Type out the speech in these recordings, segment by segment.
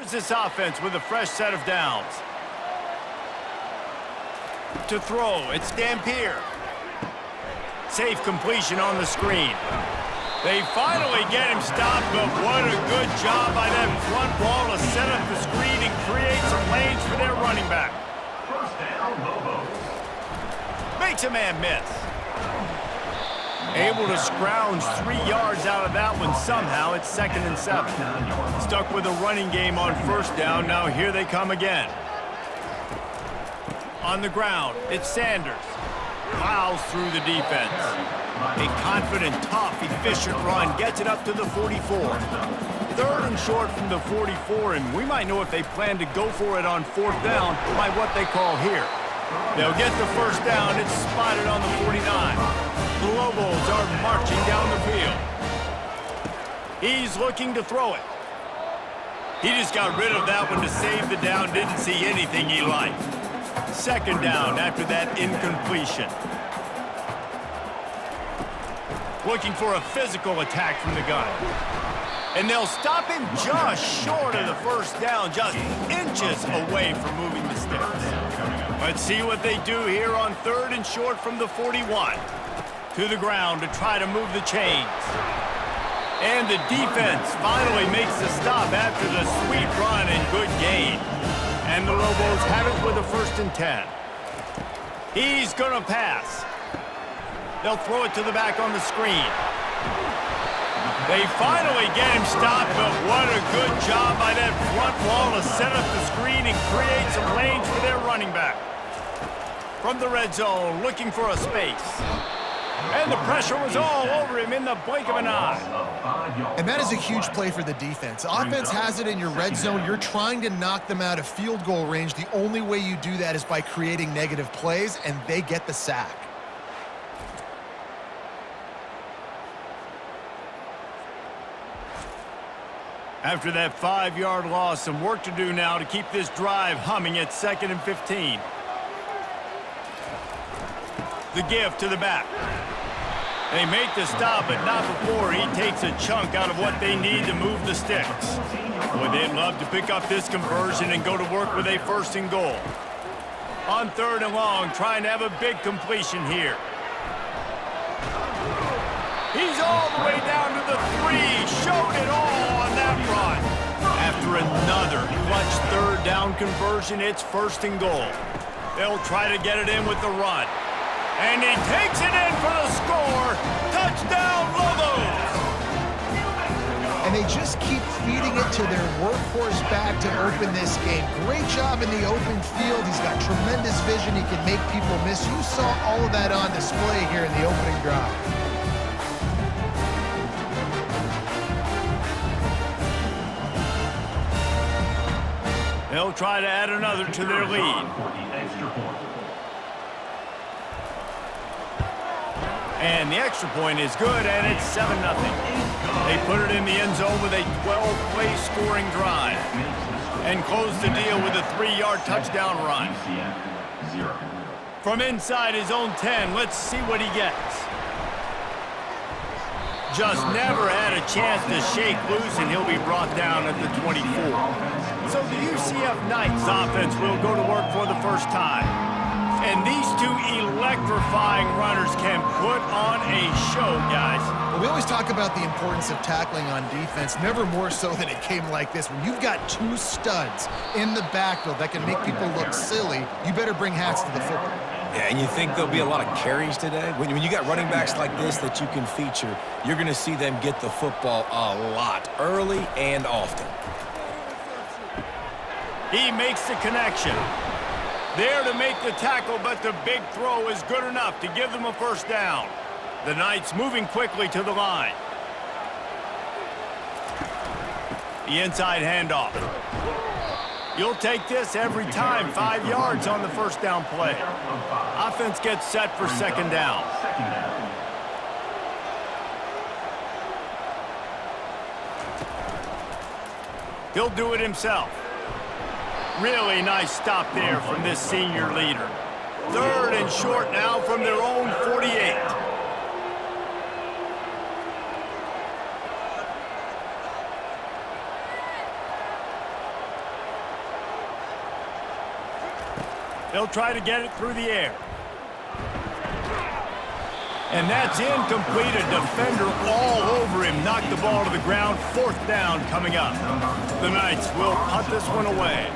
Here's this offense with a fresh set of downs. To throw, it's Dampier. Safe completion on the screen. They finally get him stopped, but what a good job by that front wall to set up the screen and create some lanes for their running back. First down, Lobos. Makes a man miss. Able to scrounge 3 yards out of that one somehow. It's 2nd and 7. Stuck with a running game on first down. Now here they come again. On the ground, it's Sanders. Plows through the defense. A confident, tough, efficient run gets it up to the 44. 3rd and short from the 44, and we might know if they plan to go for it on 4th down by what they call here. They'll get the first down. It's spotted on the 49. The Lobos are marching down the field. He's looking to throw it. He just got rid of that one to save the down. Didn't see anything he liked. 2nd down after that incompletion. Looking for a physical attack from the gun. And they'll stop him just short of the first down, just inches away from moving the sticks. Let's see what they do here on 3rd and short from the 41. To the ground to try to move the chains. And the defense finally makes the stop after the sweet run and good gain. And the Lobos have it with a 1st and 10. He's going to pass. They'll throw it to the back on the screen. They finally get him stopped, but what a good job by that front wall to set up the screen and create some lanes for their running back. From the red zone, looking for a space. And the pressure was all over him in the blink of an eye. And that is a huge play for the defense. Offense has it in your red zone. You're trying to knock them out of field goal range. The only way you do that is by creating negative plays, and they get the sack. After that 5-yard loss, some work to do now to keep this drive humming at 2nd and 15. The give to the back. They make the stop, but not before he takes a chunk out of what they need to move the sticks. Boy, they'd love to pick up this conversion and go to work with a 1st and goal. On 3rd and long, trying to have a big completion here. He's all the way down to the 3. Showed it all on that run. After another clutch 3rd down conversion, it's 1st and goal. They'll try to get it in with the run. And he takes it in for the score. Touchdown, Lobos! And they just keep feeding it to their workhorse back to open this game. Great job in the open field. He's got tremendous vision. He can make people miss. You saw all of that on display here in the opening drive. They'll try to add another to their lead. And the extra point is good, and it's 7-0. They put it in the end zone with a 12-play scoring drive and close the deal with a 3-yard touchdown run. From inside his own 10, let's see what he gets. Just never had a chance to shake loose, and he'll be brought down at the 24. So the UCF Knights offense will go to work for the first time. And these two electrifying runners can put on a show, guys. Well, we always talk about the importance of tackling on defense, never more so than it came like this. When you've got 2 studs in the backfield that can make people look silly, you better bring hats to the football. Yeah, and you think there'll be a lot of carries today? When you got running backs like this that you can feature, you're going to see them get the football a lot, early and often. He makes the connection. There to make the tackle, but the big throw is good enough to give them a 1st down. The Knights moving quickly to the line. The inside handoff. You'll take this every time. 5 yards on the 1st down play. Offense gets set for 2nd down. He'll do it himself. Really nice stop there from this senior leader. 3rd and short now from their own 48. They'll try to get it through the air. And that's incomplete. A defender all over him. Knocked the ball to the ground. 4th down coming up. The Knights will punt this one away.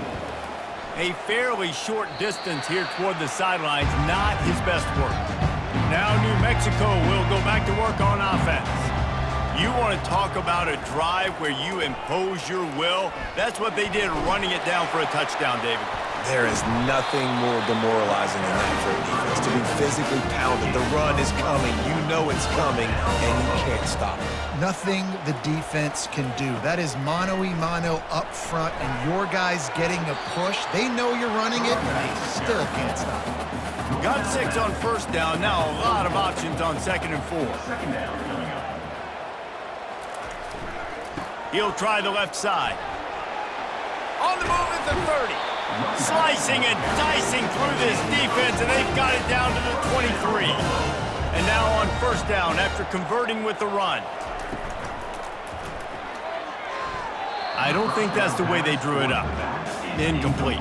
A fairly short distance here toward the sidelines. Not his best work. Now New Mexico will go back to work on offense. You want to talk about a drive where you impose your will? That's what they did, running it down for a touchdown, David. There is nothing more demoralizing than that for a defense, to be physically pounded. The run is coming. You know it's coming, and you can't stop it. Nothing the defense can do. That is mano-a-mano up front, and your guys getting a push. They know you're running it, and they still can't stop it. Got 6 on 1st down. Now a lot of options on 2nd and 4. Second down coming up. He'll try the left side. On the move at the 30. Slicing and dicing through this defense, and they've got it down to the 23. And now on 1st down after converting with the run. I don't think that's the way they drew it up. Incomplete.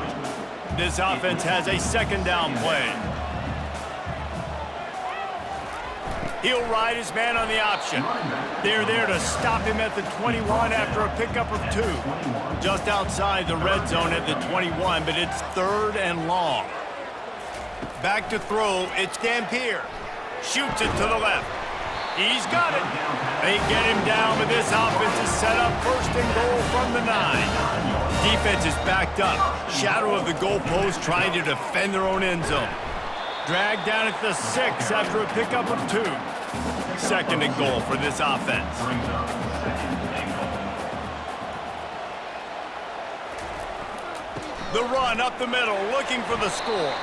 This offense has a 2nd down play. He'll ride his man on the option. They're there to stop him at the 21 after a pickup of 2. Just outside the red zone at the 21, but it's 3rd and long. Back to throw, it's Dampier. Shoots it to the left. He's got it. They get him down, but this offense is set up 1st and goal from the 9. Defense is backed up. Shadow of the goalpost trying to defend their own end zone. Dragged down at the 6 after a pickup of 2. 2nd and goal for this offense. The run up the middle, looking for the score.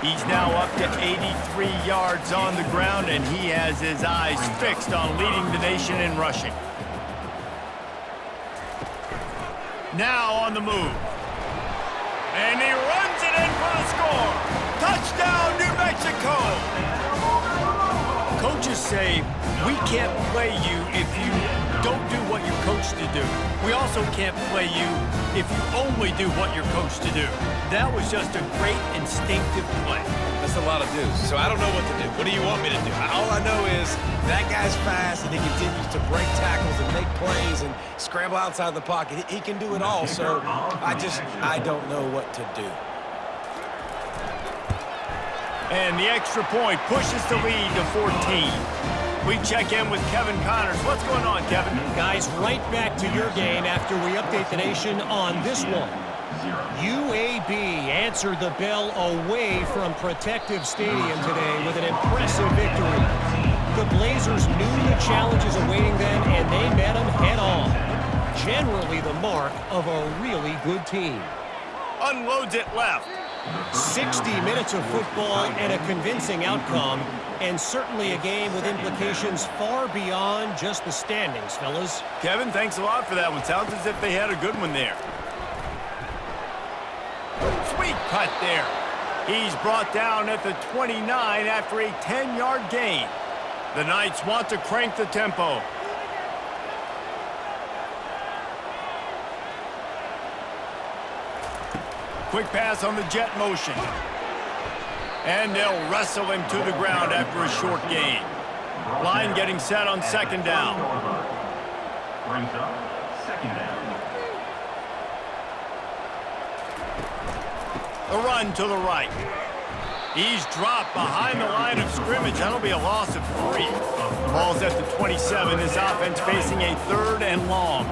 He's now up to 83 yards on the ground, and he has his eyes fixed on leading the nation in rushing. Now on the move. And he runs it in for the score. Touchdown, New Mexico! Coaches say, we can't play you if you don't do what you're coached to do. We also can't play you if you only do what you're coached to do. That was just a great instinctive play. That's a lot of do's, so I don't know what to do. What do you want me to do? All I know is that guy's fast, and he continues to break tackles and make plays and scramble outside the pocket. He can do it all, so I don't know what to do. And the extra point pushes the lead to 14. We check in with Kevin Connors. What's going on, Kevin? Guys, right back to your game after we update the nation on this one. UAB answered the bell away from Protective Stadium today with an impressive victory. The Blazers knew the challenges awaiting them, and they met them head-on. Generally the mark of a really good team. Unloads it left. 60 minutes of football and a convincing outcome, and certainly a game with implications far beyond just the standings, fellas. Kevin, thanks a lot for that one. Sounds as if they had a good one there. Sweet cut there. He's brought down at the 29 after a 10-yard gain. The Knights want to crank the tempo. Quick pass on the jet motion. And they'll wrestle him to the ground after a short gain. Line getting set on 2nd down. Brings up 2nd down. A run to the right. He's dropped behind the line of scrimmage. That'll be a loss of 3. Ball's at the 27. This offense facing a 3rd and long.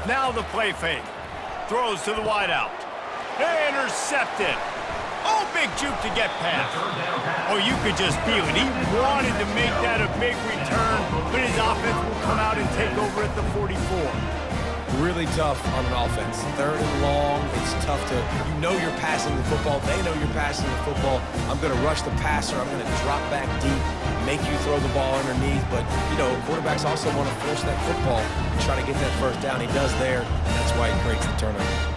Now the play fake. Throws to the wideout. Intercepted. Oh, big juke to get past. Oh, you could just feel it. He wanted to make that a big return, but his offense will come out and take over at the 44. Really tough on an offense. 3rd and long. It's tough to, you know you're passing the football. They know you're passing the football. I'm going to rush the passer. I'm going to drop back deep, make you throw the ball underneath. But, you know, quarterbacks also want to force that football and try to get that 1st down. He does there, and that's why he creates the turnover.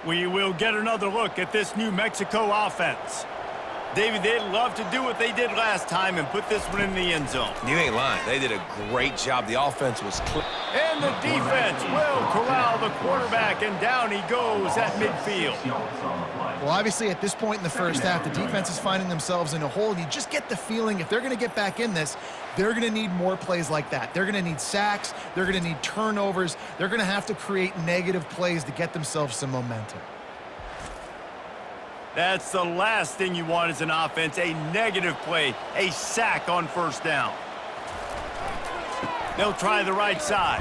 We will get another look at this New Mexico offense. David, they'd love to do what they did last time and put this one in the end zone. You ain't lying. They did a great job. The offense was clear. And the defense will corral the quarterback, and down he goes at midfield. Well, obviously, at this point in the first half, the defense is finding themselves in a hole. You just get the feeling if they're going to get back in this, they're going to need more plays like that. They're going to need sacks. They're going to need turnovers. They're going to have to create negative plays to get themselves some momentum. That's the last thing you want as an offense, a negative play, a sack on first down. They'll try the right side.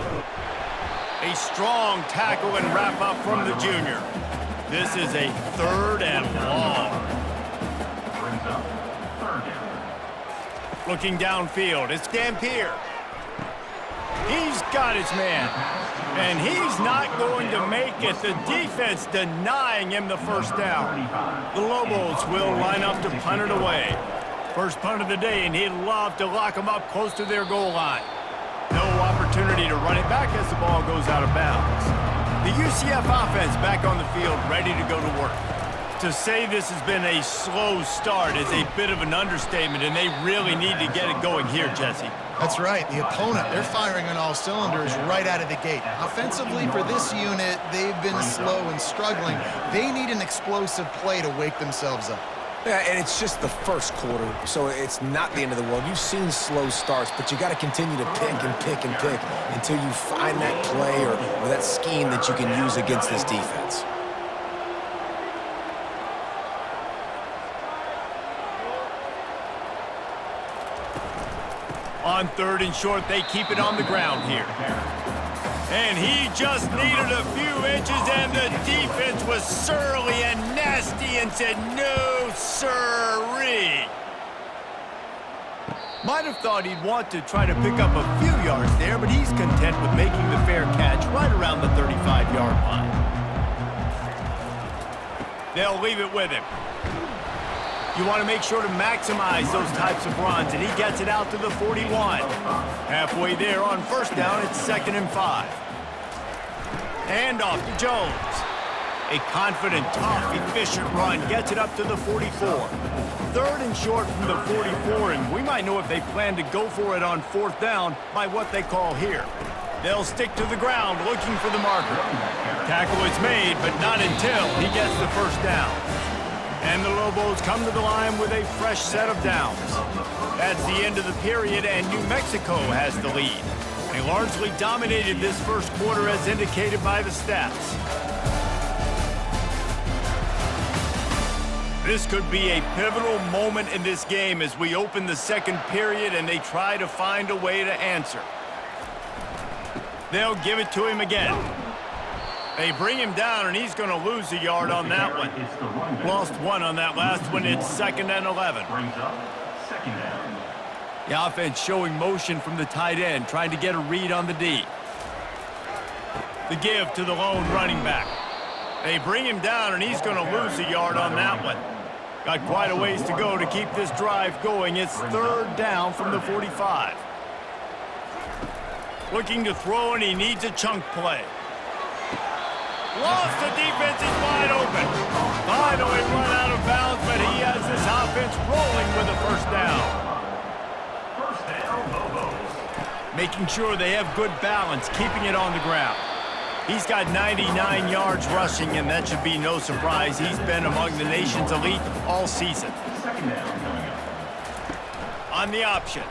A strong tackle and wrap up from the junior. This is a 3rd and long. Brings up 3rd down. Looking downfield, it's Dampier. He's got his man, and he's not going to make it. The defense denying him the first down. The Lobos will line up to punt it away. First punt of the day, and he'd love to lock them up close to their goal line. No opportunity to run it back as the ball goes out of bounds. The UCF offense back on the field, ready to go to work. To say this has been a slow start is a bit of an understatement, and they really need to get it going here, Jesse. That's right. The opponent, they're firing on all cylinders right out of the gate. Offensively, for this unit, they've been slow and struggling. They need an explosive play to wake themselves up. Yeah, and it's just the first quarter, so it's not the end of the world. You've seen slow starts, but you got to continue to pick and pick and pick until you find that play or that scheme that you can use against this defense. On 3rd and short, they keep it on the ground here. And he just needed a few inches, and the defense was surly and nasty and said, no, sirree. Might have thought he'd want to try to pick up a few yards there, but he's content with making the fair catch right around the 35-yard line. They'll leave it with him. You want to make sure to maximize those types of runs, and he gets it out to the 41. Halfway there on first down, it's 2nd and 5. And off to Jones. A confident, tough, efficient run gets it up to the 44. 3rd and short from the 44, and we might know if they plan to go for it on 4th down by what they call here. They'll stick to the ground looking for the marker. Tackle is made, but not until he gets the first down. And the Lobos come to the line with a fresh set of downs. That's the end of the period, and New Mexico has the lead. They largely dominated this first quarter as indicated by the stats. This could be a pivotal moment in this game as we open the second period and they try to find a way to answer. They'll give it to him again. They bring him down, and he's going to lose a yard on that one. Lost 1 on that last one. It's 2nd and 11. Brings up 2nd down. The offense showing motion from the tight end, trying to get a read on the D. The give to the lone running back. They bring him down, and he's going to lose a yard on that one. Got quite a ways to go to keep this drive going. It's 3rd down from the 45. Looking to throw, and he needs a chunk play. Lost, the defense is wide open. Finally run out of bounds, but he has this offense rolling with a first down. First down, Lobos. Making sure they have good balance, keeping it on the ground. He's got 99 yards rushing, and that should be no surprise. He's been among the nation's elite all season. 2nd down coming up. On the option.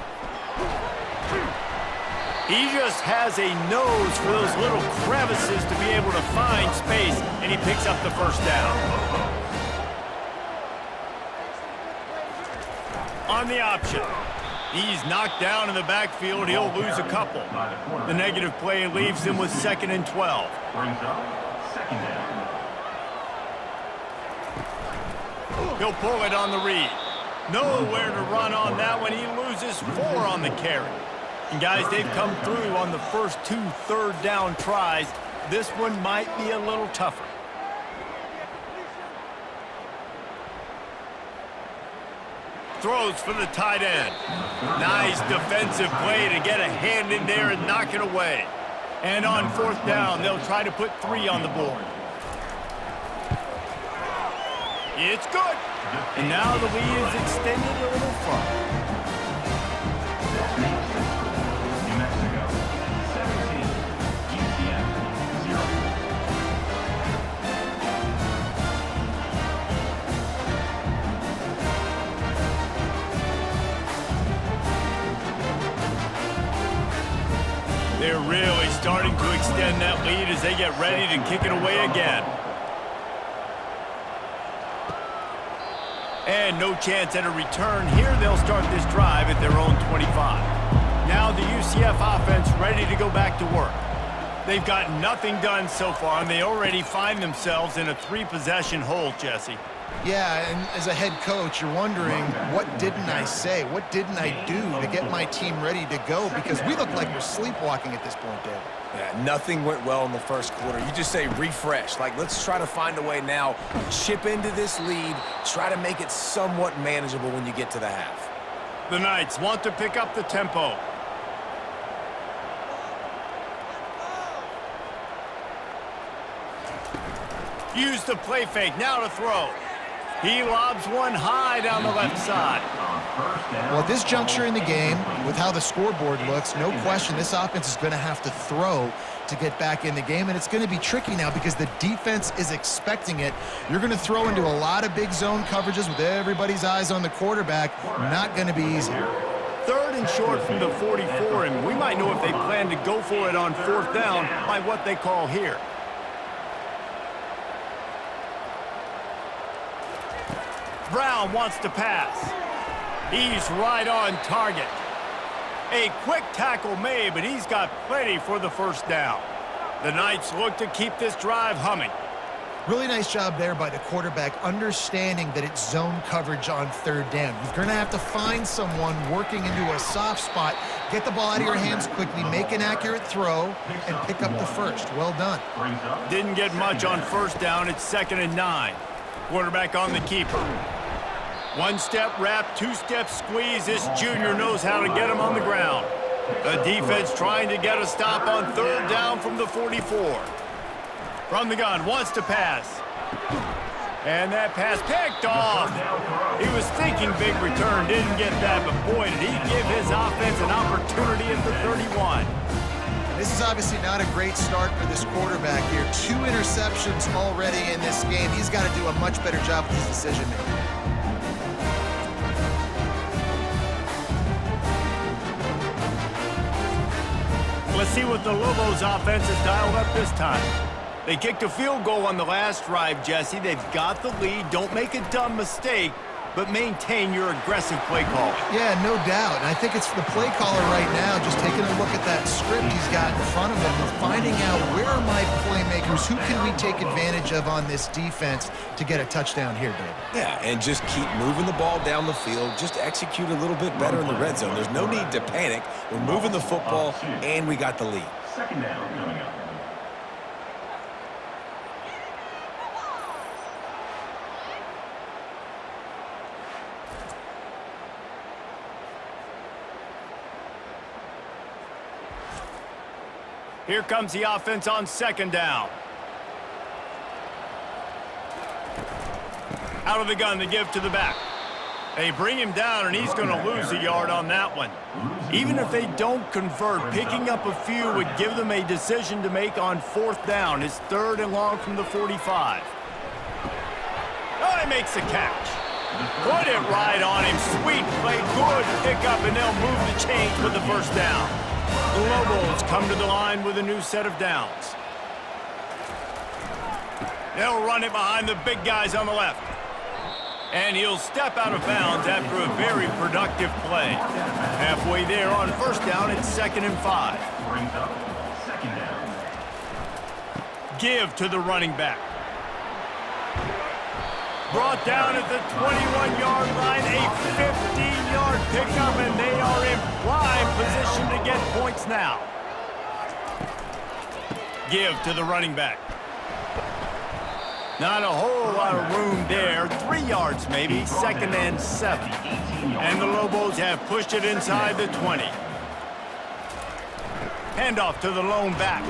He just has a nose for those little crevices to be able to find space, and he picks up the first down. On the option. He's knocked down in the backfield. He'll lose a couple. The negative play leaves him with 2nd and 12. Brings up 2nd down. He'll pull it on the read. Nowhere to run on that one. He loses 4 on the carry. And guys, they've come through on the first 2 third down tries. This one might be a little tougher. Throws for the tight end. Nice defensive play to get a hand in there and knock it away. And on 4th down, they'll try to put 3 on the board. It's good. And now the lead is extended a little further. New Mexico, 17. They're really starting to extend that lead as they get ready to kick it away again. And no chance at a return. Here they'll start this drive at their own 25. Now the UCF offense ready to go back to work. They've got nothing done so far, and they already find themselves in a 3-possession hole, Jesse. Yeah, and as a head coach, you're wondering, what didn't I say? What didn't I do to get my team ready to go? Because we look like we're sleepwalking at this point, David. Yeah, nothing went well in the first quarter. You just say refresh. Like, let's try to find a way now, chip into this lead, try to make it somewhat manageable when you get to the half. The Knights want to pick up the tempo. Use the play fake, now to throw. He lobs one high down the left side. Well, at this juncture in the game, with how the scoreboard looks, no question this offense is going to have to throw to get back in the game, and it's going to be tricky now because the defense is expecting it. You're going to throw into a lot of big zone coverages with everybody's eyes on the quarterback. Not going to be easy. 3rd and short from the 44, and we might know if they plan to go for it on 4th down by what they call here. Brown wants to pass. He's right on target. A quick tackle made, but he's got plenty for the 1st down. The Knights look to keep this drive humming. Really nice job there by the quarterback, understanding that it's zone coverage on 3rd down. You're going to have to find someone working into a soft spot, get the ball out of your hands quickly, make an accurate throw, and pick up the 1st. Well done. Didn't get much on 1st down. It's 2nd and 9. Quarterback on the keeper. 1-step wrap, 2-step squeeze. This junior knows how to get him on the ground. The defense trying to get a stop on 3rd down from the 44. From the gun, wants to pass. And that pass picked off. He was thinking big return, didn't get that, but boy, did he give his offense an opportunity at the 31. This is obviously not a great start for this quarterback here. 2 interceptions already in this game. He's got to do a much better job with his decision-making. Let's see what the Lobos offense has dialed up this time. They kicked a field goal on the last drive, Jesse. They've got the lead. Don't make a dumb mistake, but maintain your aggressive play call. Yeah, no doubt. And I think it's the play caller right now just taking a look at that script he's got in front of him and finding out where are my playmakers, who can we take advantage of on this defense to get a touchdown here, David. Yeah, and just keep moving the ball down the field. Just execute a little bit better in the red zone. There's no need to panic. We're moving the football, and we got the lead. 2nd down coming up. Here comes the offense on 2nd down. Out of the gun to give to the back. They bring him down, and he's going to lose a yard on that one. Even if they don't convert, picking up a few would give them a decision to make on 4th down. It's 3rd and long from the 45. Oh, he makes a catch. Put it right on him. Sweet play, good pickup, and they'll move the chains with the 1st down. The Lobos come to the line with a new set of downs. They'll run it behind the big guys on the left. And he'll step out of bounds after a very productive play. Halfway there on 1st down, it's 2nd and 5. Brings up 2nd down. Give to the running back. Brought down at the 21-yard line, a 15-yard pickup, and they are in prime position to get points now. Give to the running back. Not a whole lot of room there. 3 yards maybe, 2nd and 7. And the Lobos have pushed it inside the 20. Handoff to the lone back.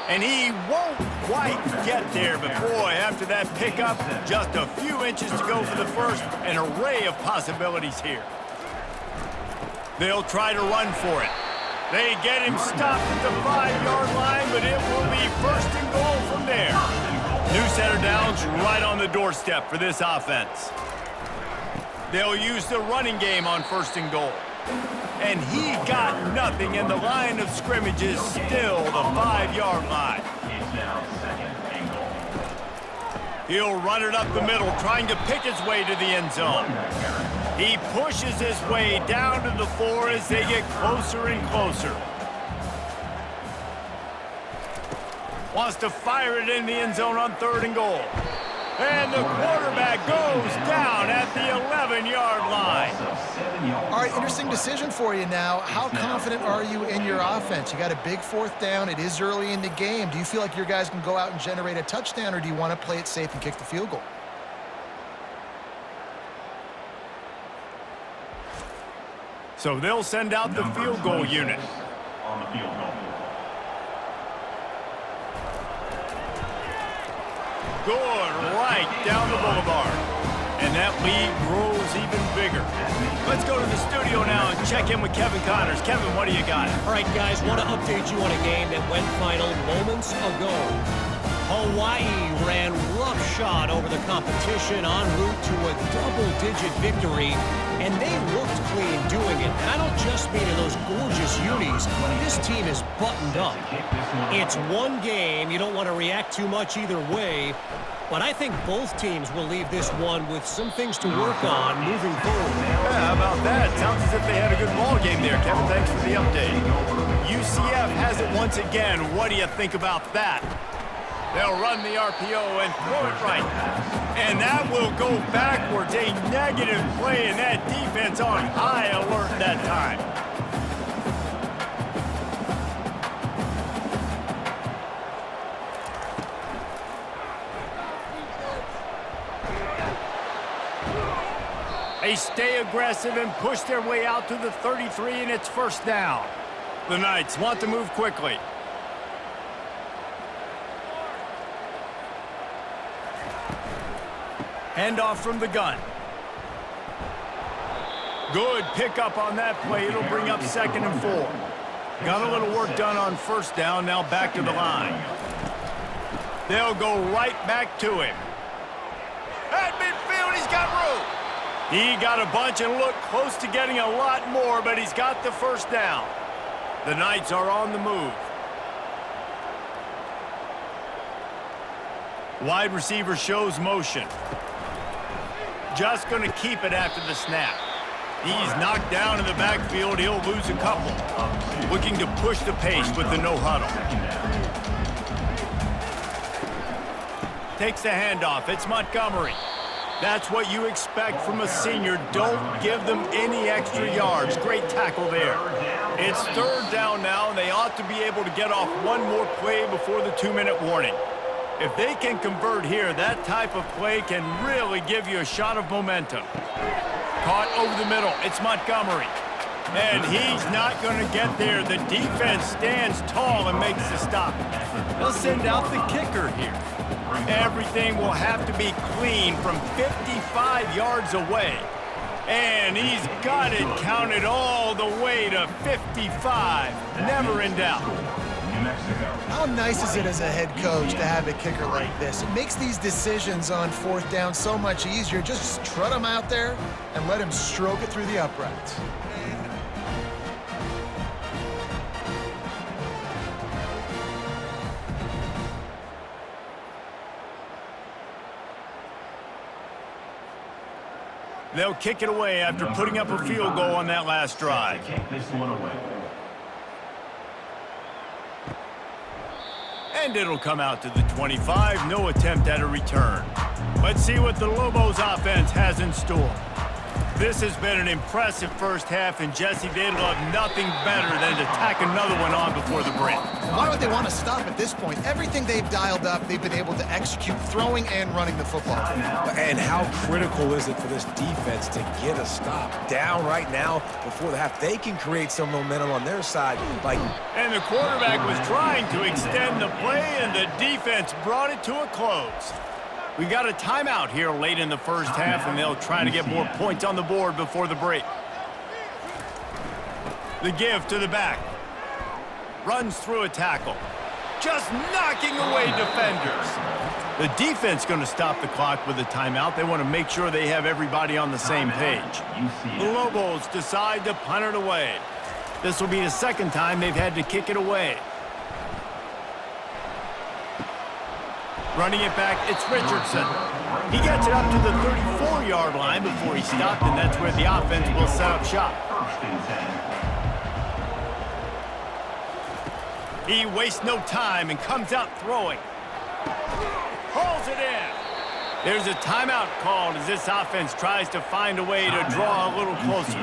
And he won't quite get there, but boy, after that pickup, just a few inches to go for the 1st. An array of possibilities here. They'll try to run for it. They get him stopped at the 5-yard line, but it will be 1st and goal from there. New set of downs right on the doorstep for this offense. They'll use the running game on 1st and goal. And he got nothing, and the line of scrimmage is still the 5-yard line. It's now second and goal. He'll run it up the middle, trying to pick his way to the end zone. He pushes his way down to the 4 as they get closer and closer. Wants to fire it in the end zone on 3rd and goal. And the quarterback goes down at the 11-yard line. All right, interesting decision for you now. How confident are you in your offense? You got a big 4th down. It is early in the game. Do you feel like your guys can go out and generate a touchdown, or do you want to play it safe and kick the field goal? So they'll send out the field goal unit. On the field goal. Good, right down the boulevard. And that lead grows even bigger. Let's go to the studio now and check in with Kevin Connors. Kevin, what do you got? All right, guys, want to update you on a game that went final moments ago. Hawaii ran roughshod over the competition en route to a double-digit victory, and they looked clean doing it. And I don't just mean in those gorgeous unis. This team is buttoned up. It's one game. You don't want to react too much either way, but I think both teams will leave this one with some things to work on moving forward. Yeah, how about that? Sounds as if they had a good ball game there, Kevin. Thanks for the update. UCF has it once again. What do you think about that? They'll run the RPO and throw it right. And that will go backwards. A negative play, and that defense on high alert that time. They stay aggressive and push their way out to the 33, and it's 1st down. The Knights want to move quickly. Handoff from the gun. Good pickup on that play. It'll bring up 2nd and 4. Got a little work done on 1st down. Now back to the line. They'll go right back to him. At midfield, he's got room. He got a bunch and looked close to getting a lot more, but he's got the 1st down. The Knights are on the move. Wide receiver shows motion. Just going to keep it after the snap. He's knocked down in the backfield. He'll lose a couple. Looking to push the pace with the no huddle. Takes the handoff. It's Montgomery. That's what you expect from a senior. Don't give them any extra yards. Great tackle there. It's 3rd down now, and they ought to be able to get off one more play before the 2-minute warning. If they can convert here, that type of play can really give you a shot of momentum. Caught over the middle. It's Montgomery. And he's not going to get there. The defense stands tall and makes the stop. They'll send out the kicker here. Everything will have to be clean from 55 yards away. And he's got it counted all the way to 55. Never in doubt. How nice is it as a head coach to have a kicker like this? It makes these decisions on 4th down so much easier. Just trot him out there and let him stroke it through the uprights. They'll kick it away after putting up a field goal on that last drive. Kick this one away. And it'll come out to the 25. No attempt at a return. Let's see what the Lobos offense has in store. This has been an impressive 1st half, and Jesse, they'd love nothing better than to tack another one on before the break. Why would they want to stop at this point? Everything they've dialed up, they've been able to execute, throwing and running the football. And how critical is it for this defense to get a stop? Down right now before the half. They can create some momentum on their side. And the quarterback was trying to extend the play, and the defense brought it to a close. We got a timeout here late in the 1st half, and they'll try to get more points on the board before the break. The give to the back. Runs through a tackle. Just knocking away defenders. The defense going to stop the clock with a timeout. They want to make sure they have everybody on the same page. The Lobos decide to punt it away. This will be the second time they've had to kick it away. Running it back, it's Richardson. He gets it up to the 34-yard line before he stopped, and that's where the offense will set up shop. He wastes no time and comes out throwing. Hauls it in. There's a timeout called as this offense tries to find a way to draw a little closer.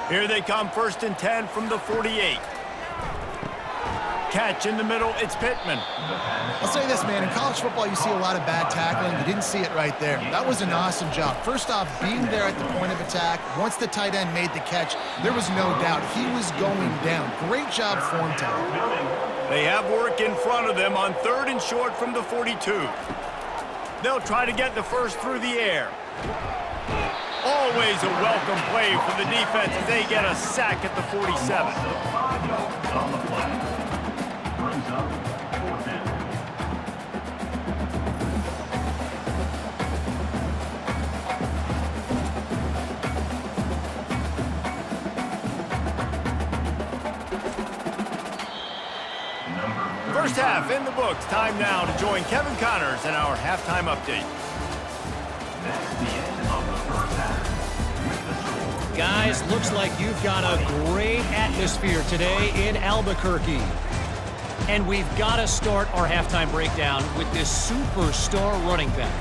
Here they come, 1st and 10 from the 48. Catch in the middle, it's Pittman. I'll say this, man, in college football you see a lot of bad tackling. You didn't see it right there. That was an awesome job. First off, being there at the point of attack. Once the tight end made the catch, there was no doubt he was going down. Great job form tackling. They have work in front of them on 3rd and short from the 42. They'll try to get the first through the air. Always a welcome play for the defense as they get a sack at the 47. On the play. Brings up 4th down. First half in the books. Time now to join Kevin Connors in our halftime update. That's the end of the first half. With the score. Guys, looks like you've got a great atmosphere today in Albuquerque. And we've got to start our halftime breakdown with this superstar running back.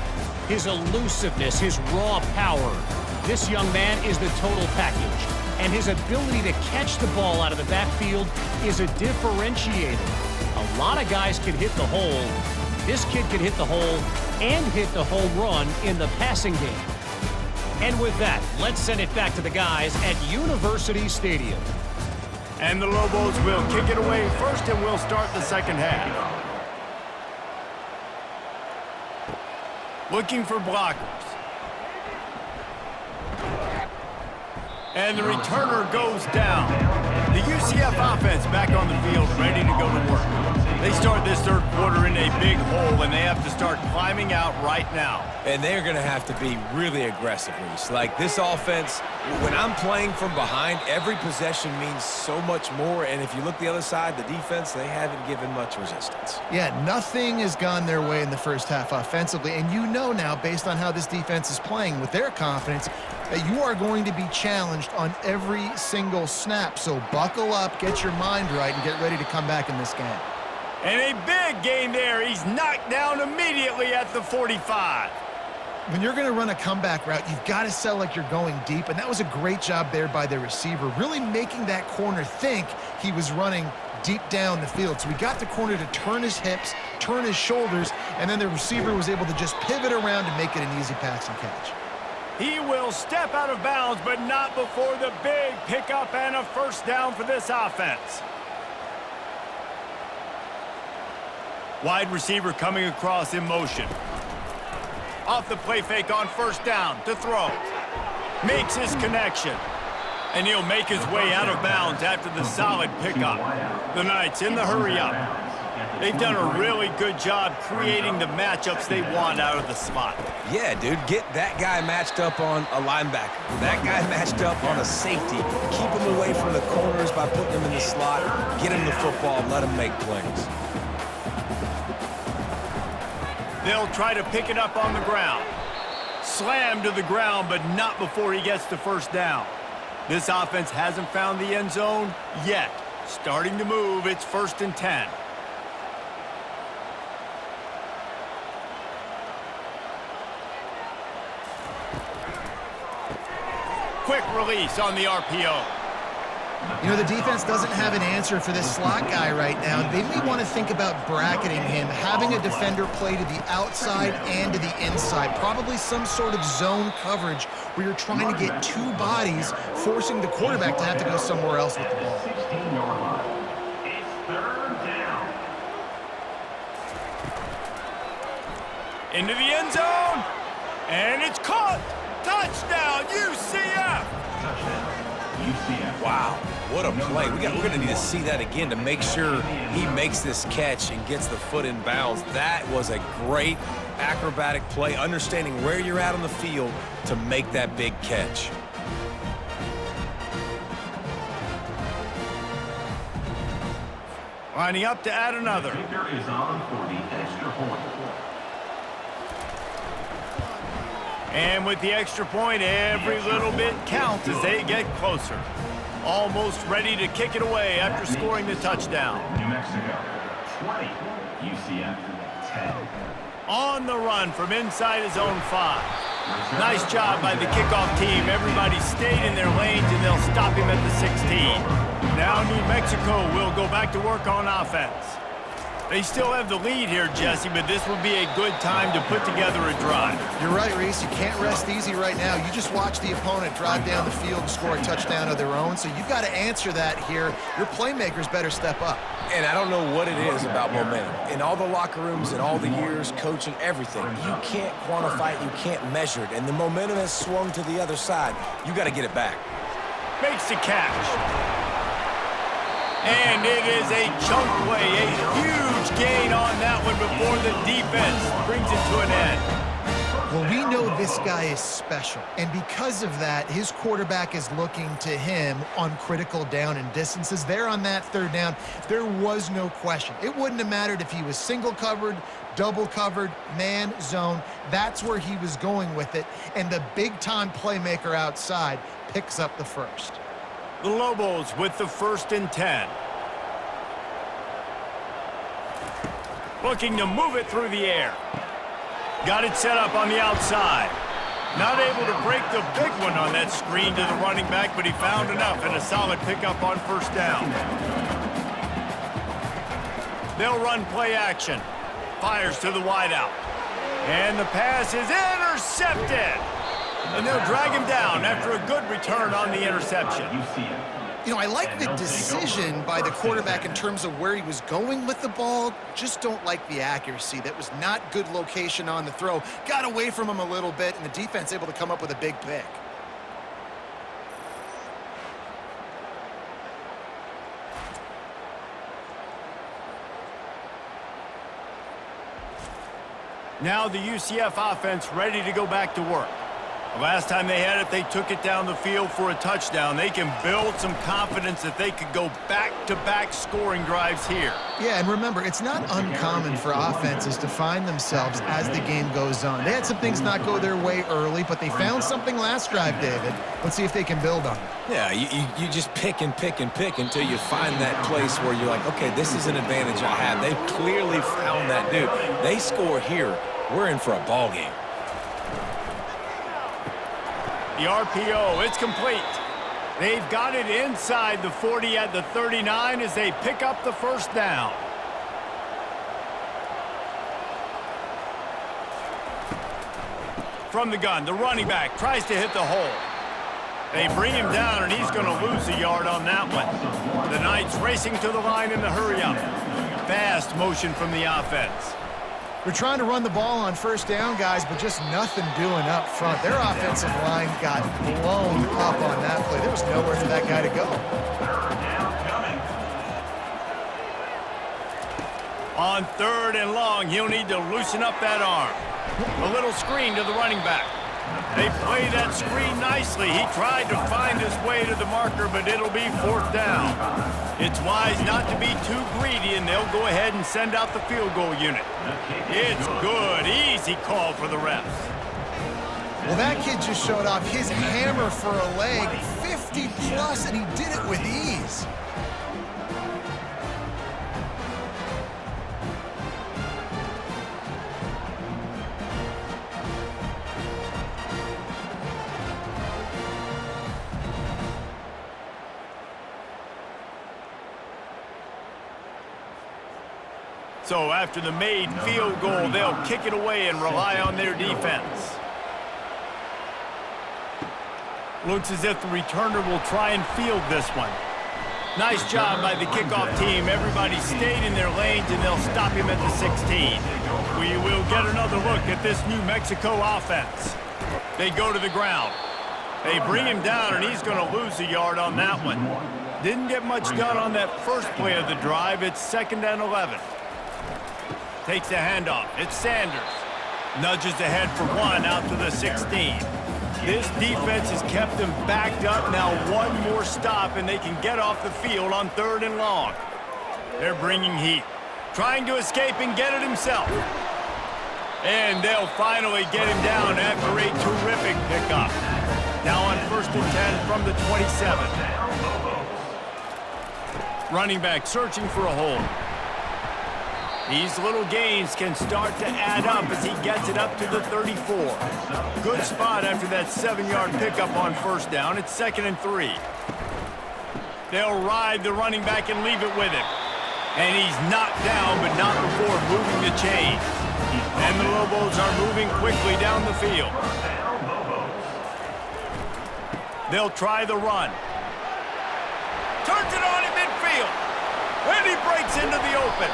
His elusiveness, his raw power. This young man is the total package. And his ability to catch the ball out of the backfield is a differentiator. A lot of guys can hit the hole. This kid can hit the hole and hit the home run in the passing game. And with that, let's send it back to the guys at University Stadium. And the Lobos will kick it away first, and we'll start the second half. Looking for blockers. And the returner goes down. The UCF offense back on the field, ready to go to work. They start this third quarter in a big hole, and they have to start climbing out right now. And they're going to have to be really aggressive, Reese. Like, this offense, when I'm playing from behind, every possession means so much more. And if you look the other side, the defense, they haven't given much resistance. Yeah, nothing has gone their way in the first half offensively. And you know now, based on how this defense is playing with their confidence, that you are going to be challenged on every single snap. So buckle up, get your mind right, and get ready to come back in this game. And a big gain there. He's knocked down immediately at the 45. When you're going to run a comeback route, you've got to sell like you're going deep, and that was a great job there by the receiver, really making that corner think he was running deep down the field. So we got the corner to turn his hips, turn his shoulders, and then the receiver was able to just pivot around and make it an easy pass and catch. He will step out of bounds, but not before the big pickup and a first down for this offense. Wide receiver coming across in motion. Off the play fake on first down to throw. Makes his connection. And he'll make his way out of bounds after the solid pickup. The Knights in the hurry up. They've done a really good job creating the matchups they want out of the slot. Yeah, dude, get that guy matched up on a linebacker. That guy matched up on a safety. Keep him away from the corners by putting him in the slot. Get him the football, let him make plays. They'll try to pick it up on the ground. Slam to the ground, but not before he gets the first down. This offense hasn't found the end zone yet. Starting to move, it's 1st and 10. Quick release on the RPO. You know, the defense doesn't have an answer for this slot guy right now. They may want to think about bracketing him, having a defender play to the outside and to the inside. Probably some sort of zone coverage where you're trying to get two bodies, forcing the quarterback to have to go somewhere else with the ball. 16-yard line. It's 3rd down. Into the end zone. And it's caught. Touchdown, UCF. Touchdown. UCF. Wow, what a play. We're going to need to see that again to make sure he makes this catch and gets the foot in bounds. That was a great acrobatic play, understanding where you're at on the field to make that big catch. Lining up to add another. Kicker is on for the extra point. And with the extra point, every little bit counts as they get closer. Almost ready to kick it away after scoring the touchdown. New Mexico, 20. UCF, 10. On the run from inside his own 5. Nice job by the kickoff team. Everybody stayed in their lanes, and they'll stop him at the 16. Now New Mexico will go back to work on offense. They still have the lead here, Jesse, but this would be a good time to put together a drive. You're right, Reese. You can't rest easy right now. You just watch the opponent drive down the field and score a touchdown of their own, so you've got to answer that here. Your playmakers better step up. And I don't know what it is about momentum. In all the locker rooms, in all the years, coaching, everything, you can't quantify it, you can't measure it. And the momentum has swung to the other side. You got to get it back. Makes the catch. And it is a chunk play, a huge gain on that one before the defense brings it to an end. Well, we know this guy is special, and because of that, his quarterback is looking to him on critical down and distances. There on that third down, there was no question. It wouldn't have mattered if he was single covered, double covered, man, zone. That's where he was going with it, and the big-time playmaker outside picks up the first. The Lobos with the 1st and 10. Looking to move it through the air. Got it set up on the outside. Not able to break the big one on that screen to the running back, but he found enough and a solid pickup on 1st down. They'll run play action. Fires to the wideout. And the pass is intercepted. And they'll drag him down after a good return on the interception. You know, I like the decision by the quarterback in terms of where he was going with the ball. Just don't like the accuracy. That was not good location on the throw. Got away from him a little bit, and the defense able to come up with a big pick. Now the UCF offense ready to go back to work. The last time they had it, they took it down the field for a touchdown. They can build some confidence that they could go back-to-back scoring drives here. Yeah, and remember, it's not uncommon for offenses to find themselves as the game goes on. They had some things not go their way early, but they found something last drive, David. Let's see if they can build on it. Yeah, you just pick and pick and pick until you find that place where you're like, okay, this is an advantage I have. They've clearly found that dude. They score here, we're in for a ball game. The RPO, it's complete. They've got it inside the 40 at the 39 as they pick up the 1st down. From the gun, the running back tries to hit the hole. They bring him down, and he's going to lose a yard on that one. The Knights racing to the line in the hurry-up. Fast motion from the offense. They're trying to run the ball on 1st down, guys, but just nothing doing up front. Their offensive line got blown up on that play. There was nowhere for that guy to go. On 3rd and long, he'll need to loosen up that arm. A little screen to the running back. They play that screen nicely. He tried to find his way to the marker, but it'll be 4th down. It's wise not to be too greedy, and they'll go ahead and send out the field goal unit. It's good. Easy call for the refs. Well, that kid just showed off his hammer for a leg, 50-plus, and he did it with ease. So after the made field goal, they'll kick it away and rely on their defense. Looks as if the returner will try and field this one. Nice job by the kickoff team. Everybody stayed in their lanes, and they'll stop him at the 16. We will get another look at this New Mexico offense. They go to the ground. They bring him down, and he's going to lose a yard on that one. Didn't get much done on that first play of the drive. It's 2nd and 11. Takes the handoff. It's Sanders. Nudges ahead for 1 out to the 16. This defense has kept them backed up. Now one more stop, and they can get off the field on 3rd and long. They're bringing heat. Trying to escape and get it himself. And they'll finally get him down after a terrific pickup. Now on 1st and 10 from the 27. Running back searching for a hole. These little gains can start to add up as he gets it up to the 34. Good spot after that 7-yard pickup on 1st down. It's 2nd and 3. They'll ride the running back and leave it with him. And he's knocked down, but not before moving the chains. And the Lobos are moving quickly down the field. They'll try the run. Turns it on in midfield. And he breaks into the open.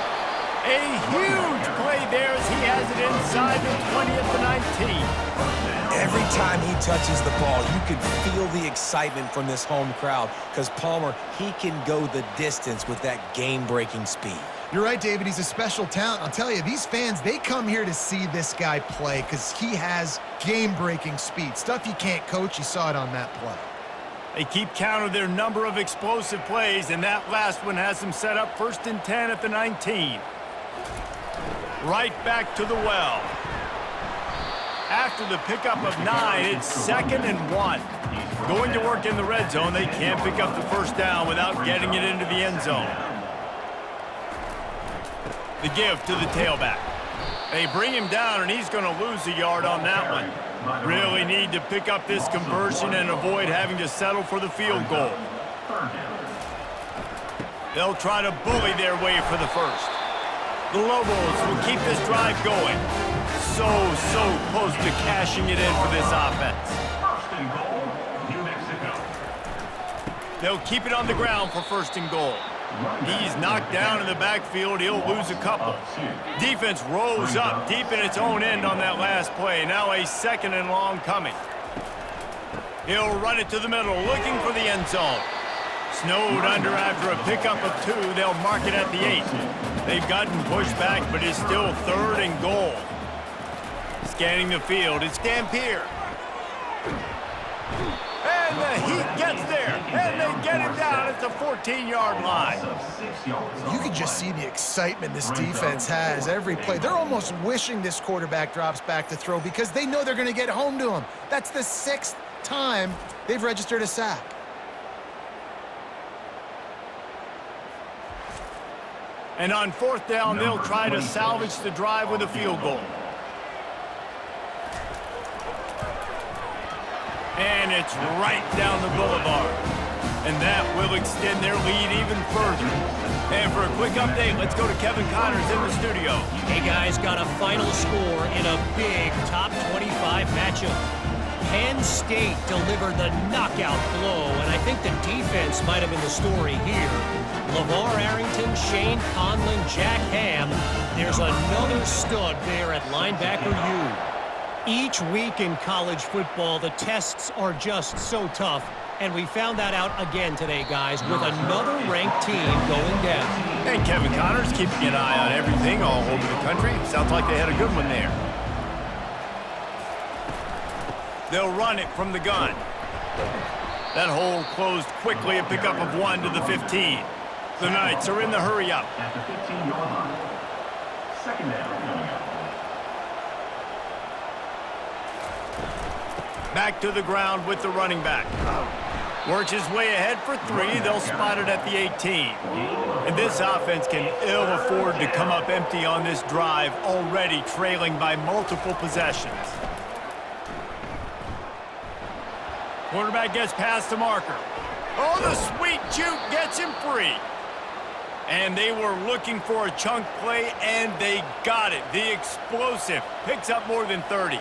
A huge play there as he has it inside the 20 at the 19. Every time he touches the ball, you can feel the excitement from this home crowd because Palmer, he can go the distance with that game-breaking speed. You're right, David. He's a special talent. I'll tell you, these fans, they come here to see this guy play because he has game-breaking speed. Stuff you can't coach. You saw it on that play. They keep count of their number of explosive plays, and that last one has them set up 1st and 10 at the 19. Right back to the well. After the pickup of 9, it's 2nd and 1. Going to work in the red zone, they can't pick up the 1st down without getting it into the end zone. The give to the tailback. They bring him down, and he's going to lose a yard on that one. Really need to pick up this conversion and avoid having to settle for the field goal. They'll try to bully their way for the 1st. The Lobos will keep this drive going. So close to cashing it in for this offense. 1st and goal, New Mexico. They'll keep it on the ground for 1st and goal. He's knocked down in the backfield. He'll lose a couple. Defense rose up deep in its own end on that last play. Now a 2nd and long coming. He'll run it to the middle, looking for the end zone. Snowed under after a pickup of 2. They'll mark it at the 8. They've gotten pushed back, but it's still 3rd and goal. Scanning the field, it's Dampier. And the Heat gets there, and they get him down at the 14-yard line. You can just see the excitement this defense has every play. They're almost wishing this quarterback drops back to throw because they know they're going to get home to him. That's the 6th time they've registered a sack. And on 4th down, they'll try to salvage the drive with a field goal. And it's right down the boulevard. And that will extend their lead even further. And for a quick update, let's go to Kevin Connors in the studio. Hey, guys, got a final score in a big top 25 matchup. Penn State delivered the knockout blow, and I think the defense might have been the story here. LeVar Arrington, Shane Conlon, Jack Ham. There's another stud there at linebacker U. Each week in college football, the tests are just so tough, and we found that out again today, guys, with another ranked team going down. And Kevin Connors keeping an eye on everything all over the country. Sounds like they had a good one there. They'll run it from the gun. That hole closed quickly, a pickup of 1 to the 15. The Knights are in the hurry-up. At the 15-yard line. 2nd down coming up. Back to the ground with the running back. Works his way ahead for 3. They'll spot it at the 18. And this offense can ill afford to come up empty on this drive, already trailing by multiple possessions. Quarterback gets past the marker. Oh, the sweet juke gets him free. And they were looking for a chunk play, and they got it. The explosive picks up more than 30.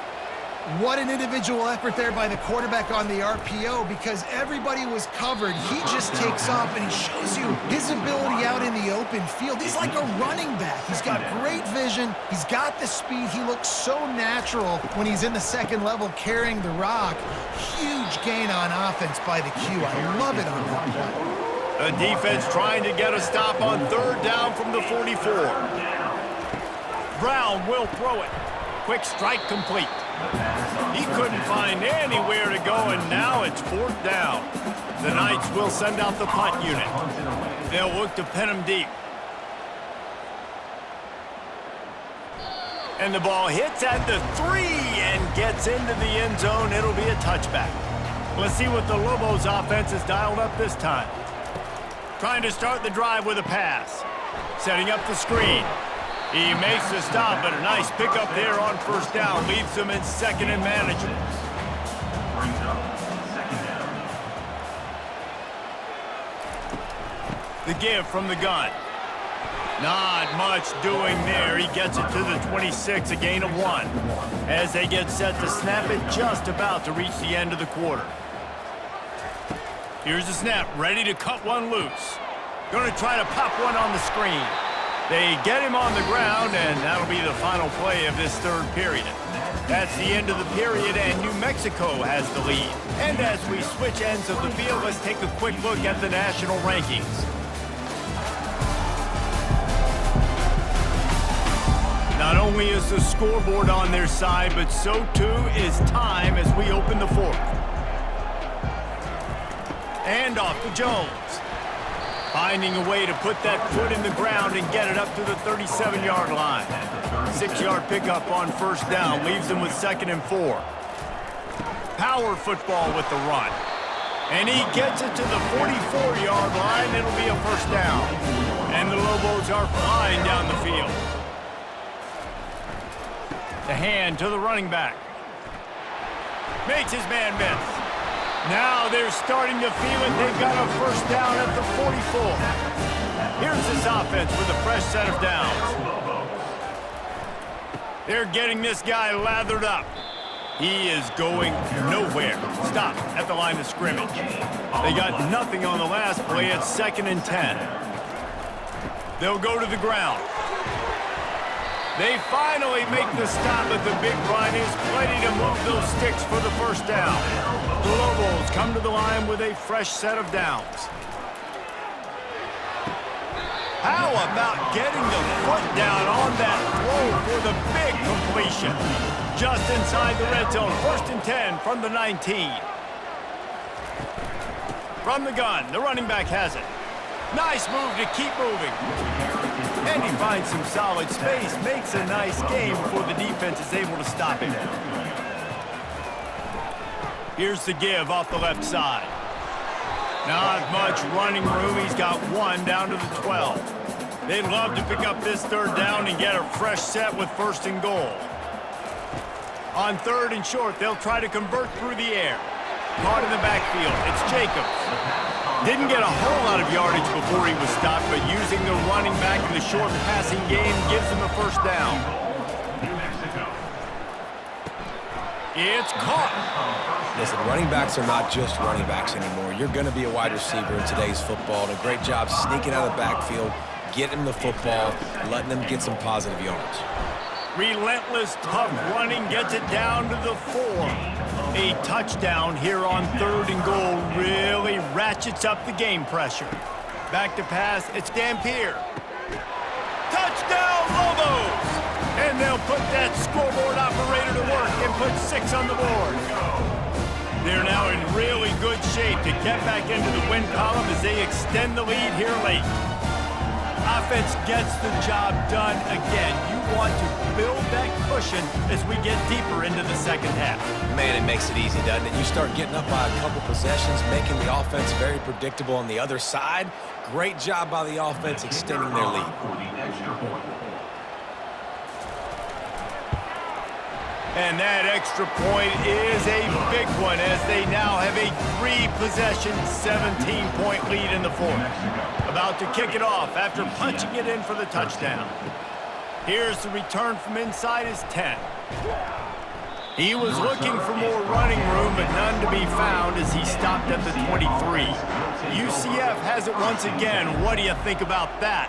What an individual effort there by the quarterback on the RPO because everybody was covered. He just takes off and he shows you his ability out in the open field. He's like a running back. He's got great vision. He's got the speed. He looks so natural when he's in the second level carrying the rock. Huge gain on offense by the Q. I love it on that play. The defense trying to get a stop on third down from the 44. Brown will throw it. Quick strike complete. He couldn't find anywhere to go, and now it's fourth down. The Knights will send out the punt unit. They'll look to pin him deep. And the ball hits at the 3 and gets into the end zone. It'll be a touchback. Let's see what the Lobos offense has dialed up this time. Trying to start the drive with a pass. Setting up the screen. He makes the stop, but a nice pickup there on first down. Leaves them in second and manageable. Brings up second down. The give from the gun. Not much doing there. He gets it to the 26, a gain of 1. As they get set to snap it, just about to reach the end of the quarter. Here's the snap, ready to cut one loose. Going to try to pop one on the screen. They get him on the ground, and that'll be the final play of this third period. That's the end of the period, and New Mexico has the lead. And as we switch ends of the field, let's take a quick look at the national rankings. Not only is the scoreboard on their side, but so too is time as we open the fourth. And off to Jones. Finding a way to put that foot in the ground and get it up to the 37-yard line. 6-yard pickup on first down leaves them with 2nd and 4. Power football with the run. And he gets it to the 44-yard line. It'll be a first down. And the Lobos are flying down the field. The hand to the running back. Makes his man miss. Now they're starting to feel it. They've got a first down at the 44. Here's this offense with a fresh set of downs. They're getting this guy lathered up. He is going nowhere. Stop at the line of scrimmage. They got nothing on the last play. It's 2nd and 10. They'll go to the ground. They finally make the stop, but the big run is plenty to move those sticks for the first down. The Lobos come to the line with a fresh set of downs. How about getting the foot down on that throw for the big completion? Just inside the red zone, 1st and 10 from the 19. From the gun, the running back has it. Nice move to keep moving. And he finds some solid space, makes a nice game before the defense is able to stop him. Here's the give off the left side. Not much running room. He's got 1 down to the 12. They'd love to pick up this third down and get a fresh set with 1st and goal. On 3rd and short, they'll try to convert through the air. Caught in the backfield, it's Jacobs. Didn't get a whole lot of yardage before he was stopped, but using the running back in the short passing game gives him a first down. It's caught. Listen, running backs are not just running backs anymore. You're going to be a wide receiver in today's football. And a great job sneaking out of the backfield, getting the football, letting them get some positive yards. Relentless, tough running gets it down to the 4. A touchdown here on 3rd and goal really ratchets up the game pressure. Back to pass, it's Dampier. Touchdown, Lobos! And they'll put that scoreboard operator to work and put 6 on the board. They're now in really good shape to get back into the win column as they extend the lead here late. Offense gets the job done again. You want to build that cushion as we get deeper into the second half. Man, it makes it easy, doesn't it? You start getting up by a couple possessions, making the offense very predictable on the other side. Great job by the offense extending their lead. And that extra point is a big one as they now have a 3-possession, 17-point lead in the fourth. About to kick it off after punching it in for the touchdown. Here's the return from inside his 10. He was looking for more running room, but none to be found as he stopped at the 23. UCF has it once again. What do you think about that?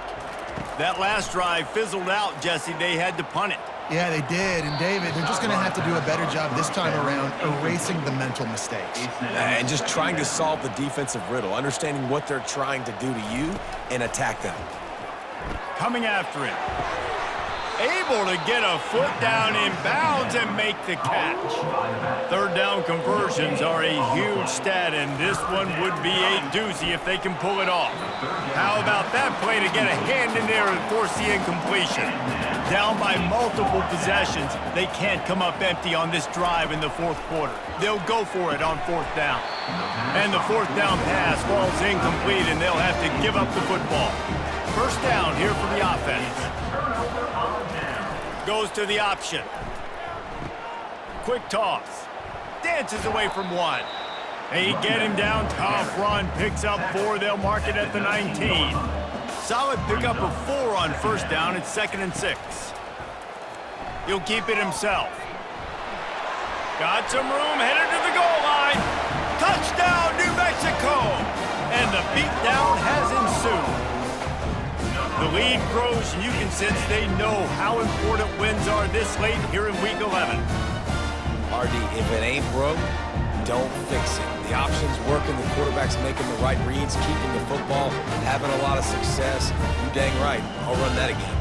That last drive fizzled out, Jesse. They had to punt it. Yeah, they did. And, David, they're just going to have to do a better job this time around erasing the mental mistakes. And just trying to solve the defensive riddle, understanding what they're trying to do to you and attack them. Coming after it. Able to get a foot down in bounds and make the catch. Third down conversions are a huge stat, and this one would be a doozy if they can pull it off. How about that play to get a hand in there and force the incompletion? Down by multiple possessions, they can't come up empty on this drive in the fourth quarter. They'll go for it on fourth down. And the fourth down pass falls incomplete, and they'll have to give up the football. First down here for the offense. Goes to the option. Quick toss. Dances away from one. They get him down. Tough run. Picks up 4. They'll mark it at the 19. Solid pickup of 4 on first down. It's 2nd and 6. He'll keep it himself. Got some room. Headed to the goal line. Touchdown, New Mexico. And the beatdown has ensued. The lead grows, and you can sense they know how important wins are this late here in Week 11. RD, if it ain't broke, don't fix it. The option's working, the quarterback's making the right reads, keeping the football, having a lot of success. You dang right. I'll run that again.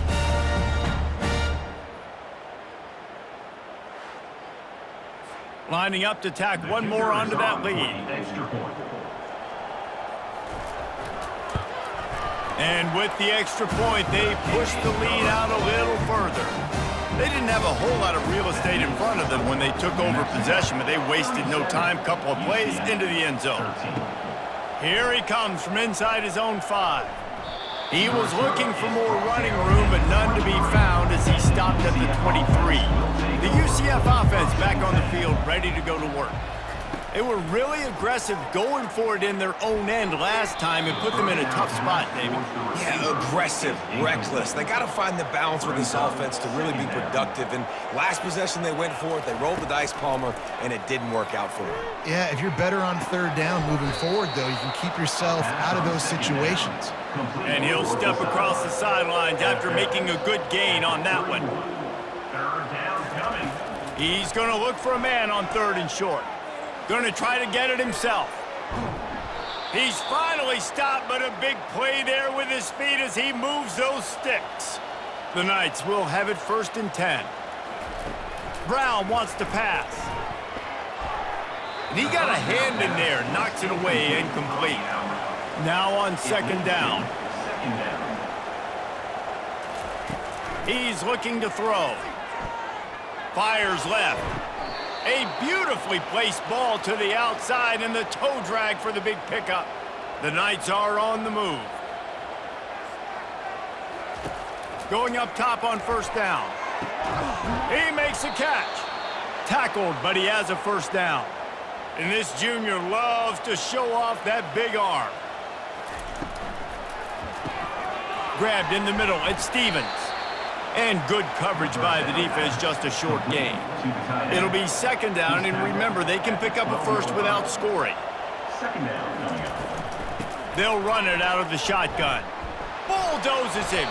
Lining up to tack one more onto that lead. And with the extra point, they pushed the lead out a little further. They didn't have a whole lot of real estate in front of them when they took over possession, but they wasted no time. Couple of plays into the end zone. Here he comes from inside his own 5. He was looking for more running room, but none to be found as he stopped at the 23. The UCF offense back on the field, ready to go to work. They were really aggressive going for it in their own end last time and put them in a tough spot, David. Yeah, aggressive, reckless. They got to find the balance with this offense to really be productive. And last possession they went for it, they rolled the dice, Palmer, and it didn't work out for them. Yeah, if you're better on third down moving forward, though, you can keep yourself out of those situations. And he'll step across the sidelines after making a good gain on that one. Third down coming. He's going to look for a man on 3rd and short. Going to try to get it himself. He's finally stopped, but a big play there with his feet as he moves those sticks. The Knights will have it 1st and 10. Brown wants to pass. And he got a hand in there, knocks it away, incomplete. Now on 2nd down. He's looking to throw. Fires left. A beautifully placed ball to the outside and the toe drag for the big pickup. The Knights are on the move. Going up top on 1st down. He makes a catch. Tackled, but he has a 1st down. And this junior loves to show off that big arm. Grabbed in the middle, it's Stevens. And good coverage by the defense, just a short gain. It'll be 2nd down, and remember, they can pick up a 1st without scoring. 2nd down coming up. They'll run it out of the shotgun. Bulldozes him.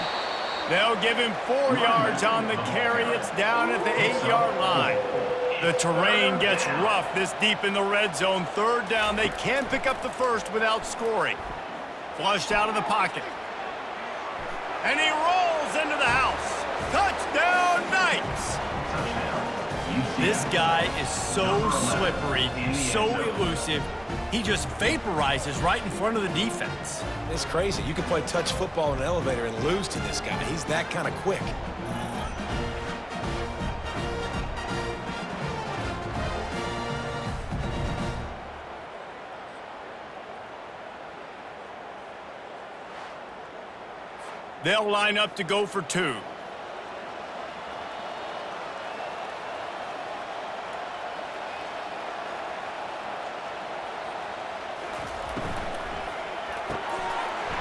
They'll give him 4 yards on the carry. It's down at the 8-yard line. The terrain gets rough this deep in the red zone. 3rd down, they can pick up the 1st without scoring. Flushed out of the pocket. And he rolls into the house. Touchdown, Knights! This guy is so slippery, so elusive, he just vaporizes right in front of the defense. It's crazy. You can play touch football in an elevator and lose to this guy. He's that kind of quick. They'll line up to go for 2.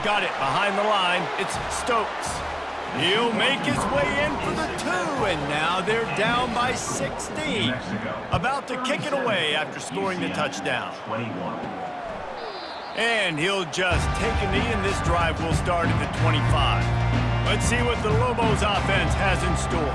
Got it behind the line. It's Stokes. He'll make his way in for the 2, and now they're down by 16. About to kick it away after scoring the touchdown. 21. And he'll just take a knee, and this drive will start at the 25. Let's see what the Lobos offense has in store.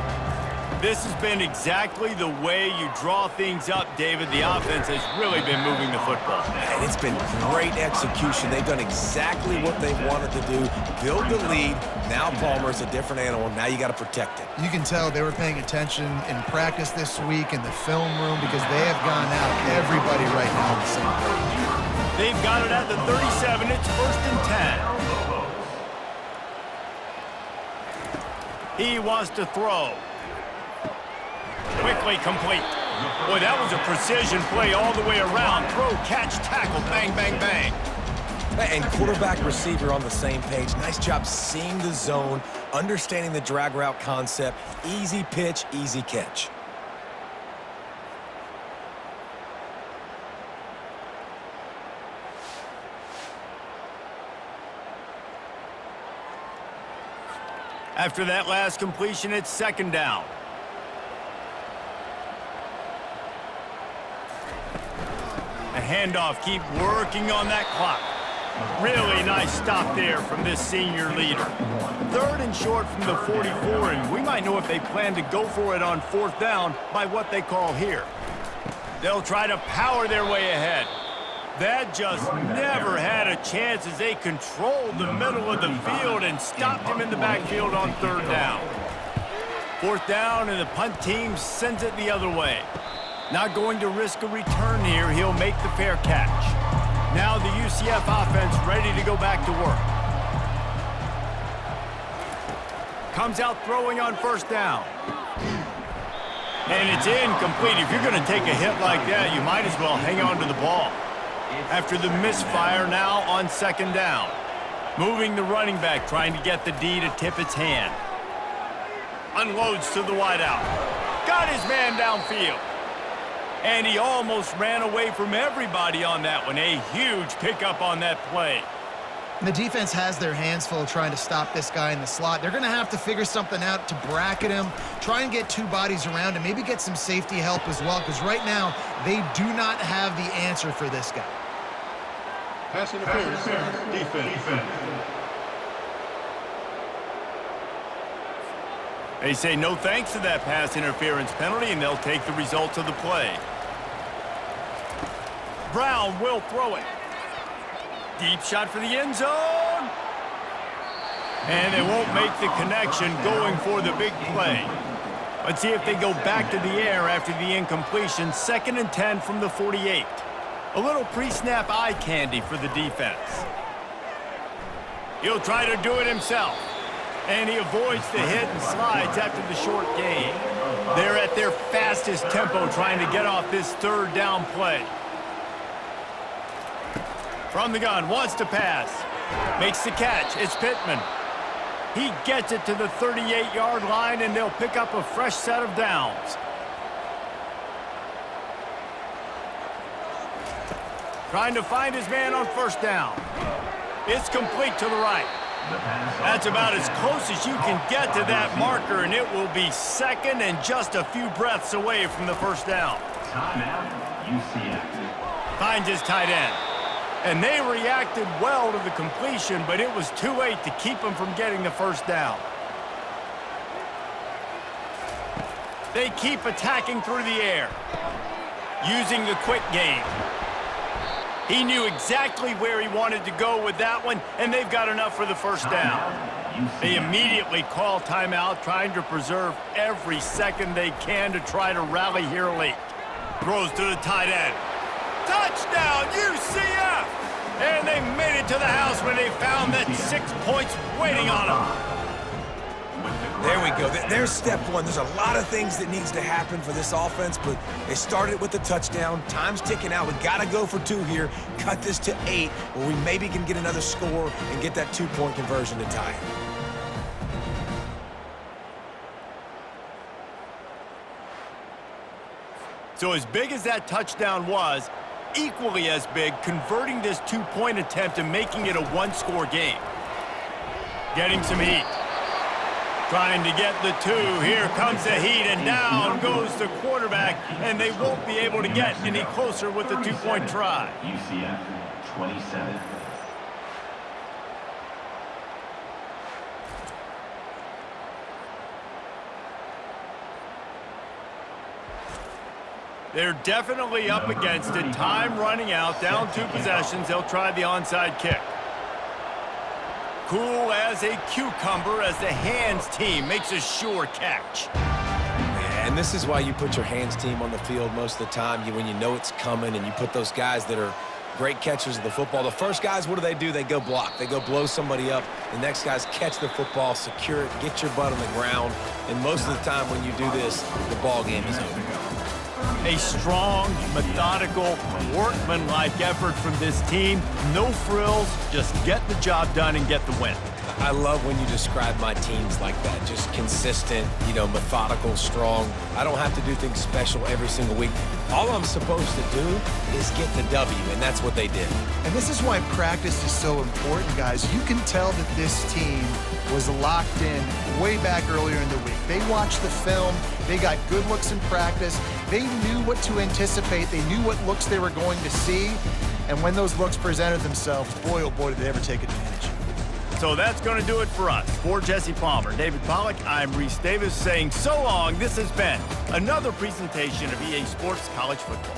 This has been exactly the way you draw things up, David. The offense has really been moving the football. And it's been great execution. They've done exactly what they wanted to do. Build the lead. Now Palmer's a different animal. Now you got to protect it. You can tell they were paying attention in practice this week in the film room because they have gone out everybody right now on the same page. They've got it at the 37. It's 1st and 10. He wants to throw. Quickly complete. Boy, that was a precision play all the way around. Throw, catch, tackle, bang, bang, bang. And quarterback receiver on the same page. Nice job seeing the zone, understanding the drag route concept. Easy pitch, easy catch. After that last completion, it's 2nd down. A handoff, keep working on that clock. Really nice stop there from this senior leader. 3rd and short from the 44, and we might know if they plan to go for it on 4th down by what they call here. They'll try to power their way ahead. That just never had a chance as they controlled the middle of the field and stopped him in the backfield on 3rd down. 4th down, and the punt team sends it the other way. Not going to risk a return here. He'll make the fair catch. Now the UCF offense ready to go back to work. Comes out throwing on 1st down. And it's incomplete. If you're going to take a hit like that, you might as well hang on to the ball. After the misfire, now on 2nd down. Moving the running back, trying to get the D to tip its hand. Unloads to the wideout. Got his man downfield. And he almost ran away from everybody on that one. A huge pickup on that play. The defense has their hands full trying to stop this guy in the slot. They're going to have to figure something out to bracket him, try and get 2 bodies around him, maybe get some safety help as well, because right now they do not have the answer for this guy. Pass interference, defense. They say no thanks to that pass interference penalty, and they'll take the results of the play. Brown will throw it. Deep shot for the end zone. And they won't make the connection going for the big play. Let's see if they go back to the air after the incompletion. 2nd and 10 from the 48. A little pre-snap eye candy for the defense. He'll try to do it himself. And he avoids the hit and slides after the short gain. They're at their fastest tempo trying to get off this 3rd down play. From the gun, wants to pass. Makes the catch. It's Pittman. He gets it to the 38-yard line, and they'll pick up a fresh set of downs. Trying to find his man on 1st down. It's complete to the right. That's about as close as you can get to that marker, and it will be 2nd and just a few breaths away from the 1st down. Timeout, UCF. Finds his tight end. And they reacted well to the completion, but it was too late to keep him from getting the 1st down. They keep attacking through the air, using the quick game. He knew exactly where he wanted to go with that one, and they've got enough for the 1st down. They immediately call timeout, trying to preserve every second they can to try to rally here late. Throws to the tight end. Touchdown, UCF! And they made it to the house when they found that 6 points waiting on them. There we go. There's step 1. There's a lot of things that needs to happen for this offense, but they started with the touchdown. Time's ticking out. We got to go for 2 here. Cut this to 8, where we maybe can get another score and get that 2-point conversion to tie it. So as big as that touchdown was, equally as big, converting this 2-point attempt and making it a 1-score game. Getting some heat. Trying to get the 2. Here comes the heat, and down goes the quarterback, and they won't be able to get any closer with the 2-point try. UCF 27. They're definitely up against it. Time running out, down 2 possessions. They'll try the onside kick. Cool as a cucumber as the hands team makes a sure catch. And this is why you put your hands team on the field most of the time, when you know it's coming, and you put those guys that are great catchers of the football. The first guys, what do? They go block. They go blow somebody up. The next guys catch the football, secure it, get your butt on the ground. And most of the time when you do this, the ball game is over. A strong, methodical, workmanlike effort from this team. No frills, just get the job done and get the win. I love when you describe my teams like that. Just consistent, methodical, strong. I don't have to do things special every single week. All I'm supposed to do is get the W, and that's what they did. And this is why practice is so important, guys. You can tell that this team was locked in way back earlier in the week. They watched the film. They got good looks in practice. They knew what to anticipate. They knew what looks they were going to see. And when those looks presented themselves, boy, oh boy, did they ever take advantage. So that's going to do it for us. For Jesse Palmer, David Pollack, I'm Reese Davis saying so long. This has been another presentation of EA Sports College Football.